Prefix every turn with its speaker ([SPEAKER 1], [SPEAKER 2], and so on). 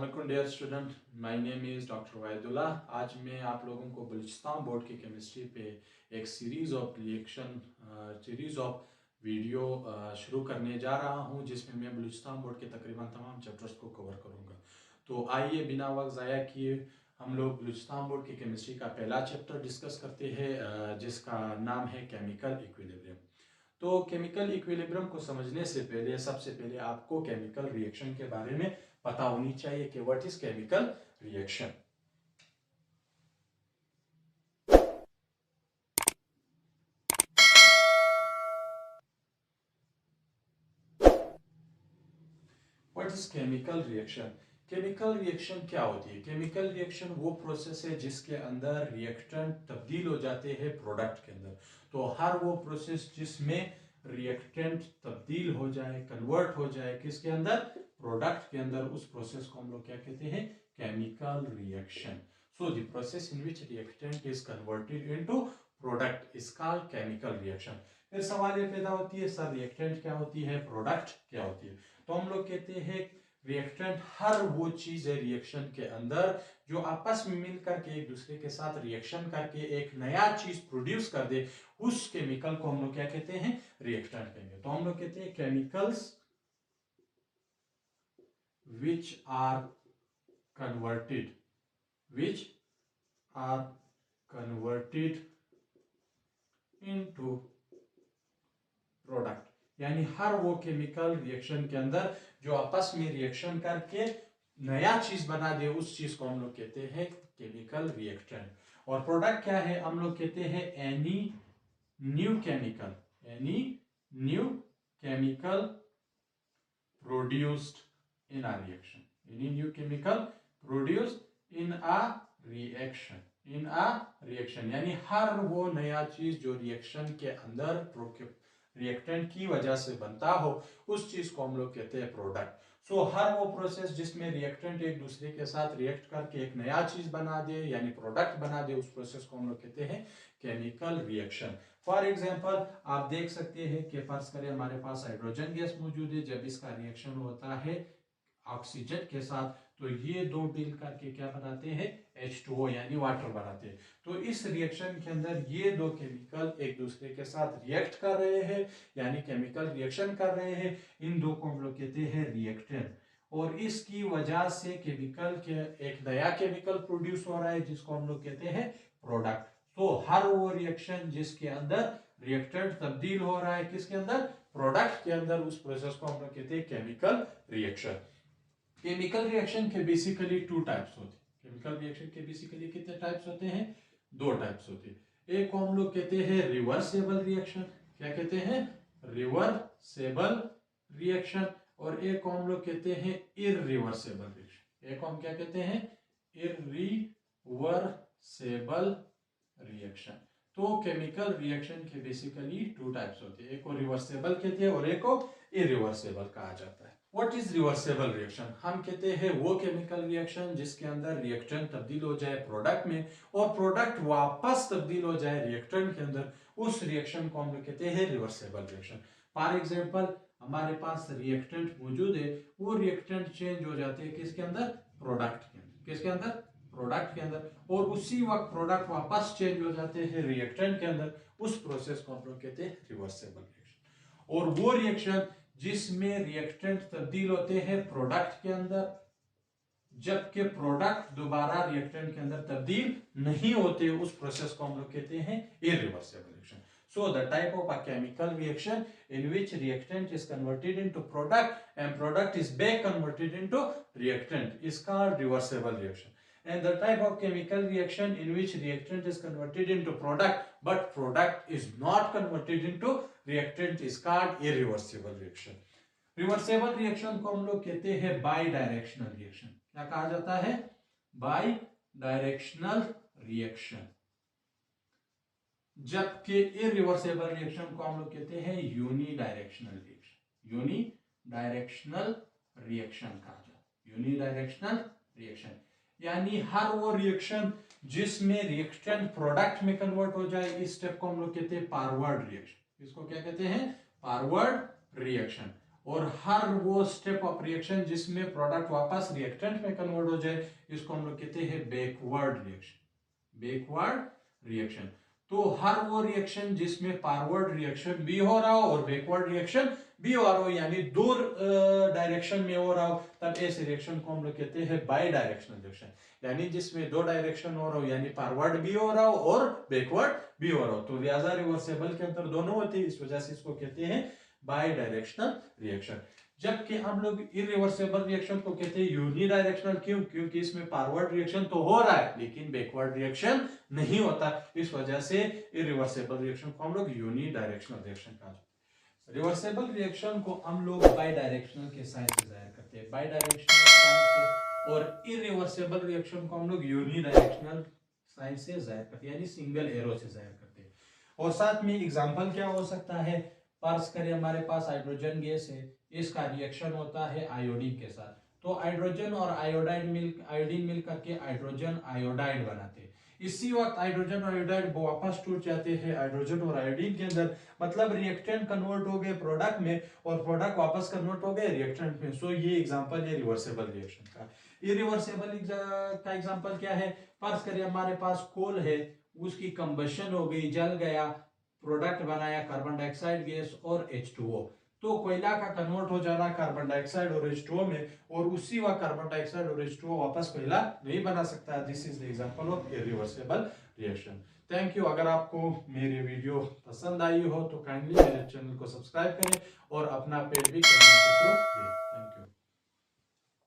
[SPEAKER 1] अस्सलामुअलैकुम dear student, my name is doctor Wahidullah. आज मैं आप लोगों को बलूचिस्तान बोर्ड की केमिस्ट्री पे एक सीरीज़ ऑफ वीडियो शुरू करने जा रहा हूं, जिसमें मैं बलूचिस्तान बोर्ड के तकरीबन तमाम चैप्टर्स को कवर करूंगा। तो आइए बिना वक्त ज़ाया किए हम लोग बलूचिस्तान बोर्ड की केमिस्ट्री का पहला चैप्टर डिस्कस करते हैं, जिसका नाम है केमिकल इक्विलिब्रियम। तो केमिकल इक्विलिब्रियम को समझने से पहले सबसे पहले आपको केमिकल रिएक्शन के बारे में पता होनी चाहिए कि what is chemical reaction. What is chemical reaction? Chemical reaction क्या होती है? केमिकल रिएक्शन वो प्रोसेस है जिसके अंदर रिएक्टेंट तब्दील हो जाते हैं प्रोडक्ट के अंदर। तो हर वो प्रोसेस जिसमें रिएक्टेंट तब्दील हो जाए, कन्वर्ट हो जाए किसके अंदर? प्रोडक्ट के अंदर, उस प्रोसेस को हम लोग क्या कहते हैं? Chemical reaction. So the process in which reactant is converted into product is called chemical reaction. फिर सवाल ये पैदा होती है, सर रिएक्टेंट क्या होती है, प्रोडक्ट क्या होती है? तो हम लोग कहते हैं रिएक्टेंट हर वो चीज है रिएक्शन के अंदर जो आपस में मिलकर के एक दूसरे के साथ रिएक्शन करके एक नया चीज प्रोड्यूस कर दे, उस केमिकल को हम लोग क्या कहते हैं? रिएक्टेंट कहेंगे। तो हम लोग कहते हैं chemicals which are converted into product, यानी हर वो केमिकल रिएक्शन के अंदर जो आपस में रिएक्शन करके नया चीज बना दे, उस चीज को हम लोग कहते हैं केमिकल रिएक्टेंट। और प्रोडक्ट क्या है? हम लोग कहते हैं any new chemical produced in a reaction, any new chemical produced in a reaction, यानी हर वो नया चीज जो रिएक्शन के अंदर रिएक्टेंट की वजह से बनता हो, उस चीज को हम लोग कहते हैं प्रोडक्ट। सो हर वो प्रोसेस जिसमें रिएक्टेंट एक दूसरे के साथ रिएक्ट करके एक नया चीज बना दे, यानी प्रोडक्ट बना दे, उस प्रोसेस को हम लोग कहते हैं केमिकल रिएक्शन। फॉर एग्जांपल आप देख सकते हैं कि फर्ज करें हमारे पास हाइड्रोजन गैस मौजूद है। जब इसका रिएक्शन होता है ऑक्सीजन के साथ, तो ये दो मिल करके क्या बनाते हैं? H2O यानी वाटर बनाते हैं। तो इस रिएक्शन के अंदर ये दो केमिकल एक दूसरे के साथ रिएक्ट कर रहे हैं, यानी केमिकल रिएक्शन कर रहे हैं। इन दो को हम लोग कहते हैं रिएक्टेंट, और इसकी वजह से केमिकल के एक नया केमिकल प्रोड्यूस हो रहा है जिसको हम लोग कहते हैं प्रोडक्ट। तो हर वो रिएक्शन जिसके अंदर रिएक्टेंट तब्दील हो रहा है किसके अंदर? प्रोडक्ट के अंदर, उस प्रोसेस को हम लोग कहते हैं केमिकल रिएक्शन। केमिकल रिएक्शन के बेसिकली टू टाइप्स होते हैं। केमिकल रिएक्शन के बेसिकली कितने टाइप्स होते हैं? दो टाइप्स होते हैं। एक को हम लोग कहते हैं रिवर्सेबल रिएक्शन। क्या कहते हैं? Reversible reaction. और एक को हम लोग कहते हैं इररिवर्सेबल रिएक्शन। एक को हम क्या कहते हैं? इररिवर्सेबल रिएक्शन। तो केमिकल रिएक्शन के बेसिकली टू टाइप्स होते हैं। एक को रिवर्सेबल कहते हैं और एक को इररिवर्सेबल कहा जाता है। What is reversible reaction? हम कहते हैं वो केमिकल रिएक्शन जिसके अंदर रिएक्टेंट तब्दील हो जाए प्रोडक्ट में और प्रोडक्ट वापस तब्दील हो जाए रिएक्टेंट के अंदर, उस रिएक्शन को हम लोग कहते हैं रिवर्सेबल रिएक्शन। फॉर एग्जांपल हमारे पास रिएक्टेंट मौजूद है, वो रिएक्टेंट चेंज हो जाते हैं किसके अंदर? प्रोडक्ट के अंदर। किसके अंदर? प्रोडक्ट के अंदर। और उसी वक्त प्रोडक्ट वापस चेंज हो जाते हैं रिएक्टेंट के अंदर, उस प्रोसेस को हम लोग कहते हैं रिवर्सेबल रिएक्शन। और वो रिएक्शन जिसमें रिएक्टेंट तब्दील होते हैं प्रोडक्ट के अंदर, जबकि प्रोडक्ट दोबारा रिएक्टेंट के अंदर तब्दील नहीं होते, उस प्रोसेस को हम लोग कहते हैं इररिवर्सेबल reaction. So the type of a chemical reaction in which reactant is converted into product and product is back converted into reactant is called reversible reaction. And the type of chemical reaction in which reactant is converted into product but product is not converted into reactant is called irreversible reaction. Reversible reaction को हम लोग कहते हैं by directional reaction. क्या कहा जाता है? By directional reaction. जबकि इररिवर्सेबल रिएक्शन को हम लोग कहते हैं यूनिडायरेक्शनल रिएक्शन। यूनिडायरेक्शनल रिएक्शन कहा जाता है। यूनिडायरेक्शनल रिएक्शन यानी हर वो रिएक्शन जिसमें रिएक्टेंट प्रोडक्ट में कन्वर्ट हो जाए, इस स्टेप को हम लोग कहते हैं फॉरवर्ड रिएक्शन। इसको क्या कहते हैं? Forward reaction. और हर वो स्टेप ऑफ रिएक्शन जिसमें प्रोडक्ट वापस रिएक्टेंट में कन्वर्ट हो जाए, इसको हम लोग कहते हैं बैकवर्ड रिएक्शन। बैकवर्ड रिएक्शन, तो हर वो रिएक्शन जिसमें फॉरवर्ड रिएक्शन भी हो रहा हो और बैकवर्ड रिएक्शन भी हो रहा हो, यानी दो डायरेक्शन में हो रहा हो, तब ऐसे रिएक्शन को हम लोग कहते हैं बाई डायरेक्शनल रिएक्शन। यानी जिसमें दो डायरेक्शन हो रहा हो, यानी फॉरवर्ड भी हो रहा हो और बैकवर्ड भी हो रहा हो, तो लिहाजा रिवर्सेबल के अंदर दोनों होते हैं, इस वजह से इसको कहते हैं बाई डायरेक्शनल रिएक्शन। जबकि हम लोग इरिवर्सेबल रिएक्शन को कहते हैं यूनिडायरेक्शनल। क्यों? क्योंकि इसमें फॉरवर्ड रिएक्शन तो हो रहा है लेकिन बैकवर्ड रिएक्शन नहीं होता, इस वजह से इरिवर्सेबल रिएक्शन को हम लोग यूनिडायरेक्शनल रिएक्शन कहा जाता है। रिवर्सेबल रिएक्शन को हम लोग बाई डायरेक्शनल के साइन से जाहिर करते हैं, बाई डायरेक्शनल साइन से, और इरिवर्सेबल रिएक्शन को हम लोग यूनिडायरेक्शनल साइन से जाहिर करते हैं, यानी सिंगल एरो से जाहिर करते हैं। और साथ में एग्जांपल क्या हो सकता है, फर्ज करें हमारे पास हाइड्रोजन गैस है, इसका रिएक्शन होता है आयोडीन के साथ, तो हाइड्रोजन और आयोडीन मिल करके हाइड्रोजन आयोडाइड बनाते हैं। इसी वक्त हाइड्रोजन और आयोडाइड वापस टूट जाते हैं हाइड्रोजन और आयोडीन के अंदर, मतलब रिएक्टेंट कन्वर्ट हो गए प्रोडक्ट में और प्रोडक्ट वापस कन्वर्ट हो गए रिएक्टेंट में। सो ये एग्जांपल है रिवर्सेबल रिएक्शन का। इरिवर्सेबल का एग्जांपल क्या है, फर्ज करिए हमारे पास कोल है, उसकी कंबशन हो गई, जल गया, प्रोडक्ट बनाया कार्बन डाइऑक्साइड गैस और H2O, तो कोयला का कन्वर्ट हो जाना कार्बन डाइऑक्साइड और H2O में, और उसी वक्त कार्बन डाइऑक्साइड और H2O वापस कोयला नहीं बना सकता। This is the example of irreversible reaction. Thank you. अगर आपको मेरी वीडियो पसंद आई हो तो काइंडली मेरे चैनल को सब्सक्राइब करें और अपना पेज भी कमेंट के थ्रू दें। Thank you.